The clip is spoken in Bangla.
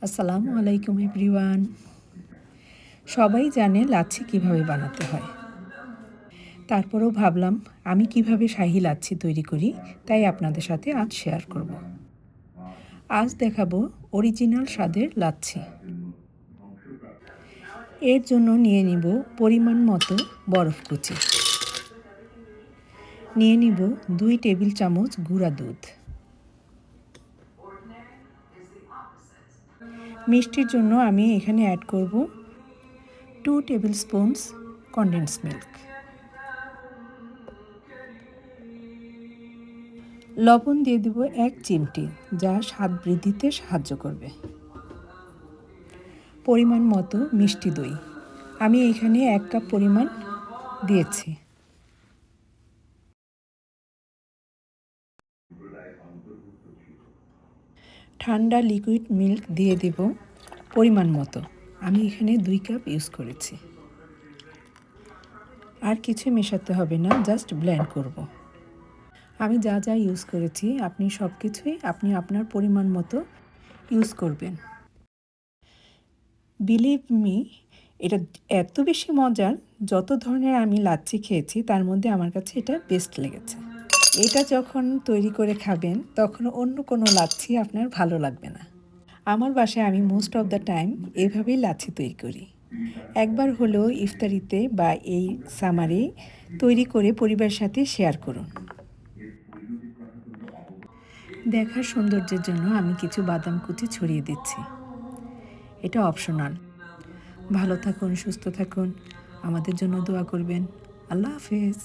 আসসালামু আলাইকুম এভরিওয়ান। সবাই জানে লাচ্ছি কিভাবে বানাতে হয়। তারপরেও ভাবলাম আমি কিভাবে শাহী লাচ্ছি তৈরি করি তাই আপনাদের সাথে আজ শেয়ার করব। আজ দেখাবো অরিজিনাল স্বাদের লাচ্ছি। এর জন্য নিয়ে নিব পরিমাণ মতো বরফ কুচি, নিয়ে নিব 2 টেবিল চামচ গুঁড়া দুধ, মিষ্টির জন্য আমি এখানে অ্যাড করব 2 টেবিল স্পুনস কনডেন্স মিল্ক, লবণ দিয়ে দেব 1 চিমটি, যা স্বাদ বৃদ্ধিতে সাহায্য করবে। পরিমাণ মতো মিষ্টি দই, আমি এখানে 1 কাপ পরিমাণ দিয়েছি। ঠান্ডা লিকুইড মিল্ক দিয়ে দেব পরিমাণ মতো, আমি এখানে 2 কাপ ইউজ করেছি। আর কিছু মেশাতে হবে না, জাস্ট ব্লেন্ড করব। আমি যা যা ইউজ করেছি আপনি সব কিছুই আপনার পরিমাণ মতো ইউজ করবেন। বিলিভ মি, এটা এত বেশি মজার, যত ধরনের আমি লাচ্ছি খেয়েছি তার মধ্যে আমার কাছে এটা বেস্ট লেগেছে। এটা যখন তৈরি করে খাবেন তখন অন্য কোনো লাচ্ছি আপনার ভালো লাগবে না। আমার বাসায় আমি মোস্ট অফ দ্য টাইম এভাবেই লাচ্ছি তৈরি করি। একবার হলেও ইফতারিতে বা এই সামারে তৈরি করে পরিবারের সাথে শেয়ার করুন। দেখার সৌন্দর্যের জন্য আমি কিছু বাদাম কুচি ছড়িয়ে দিচ্ছি, এটা অপশনাল। ভালো থাকুন, সুস্থ থাকুন, আমাদের জন্য দোয়া করবেন। আল্লাহ হাফেজ।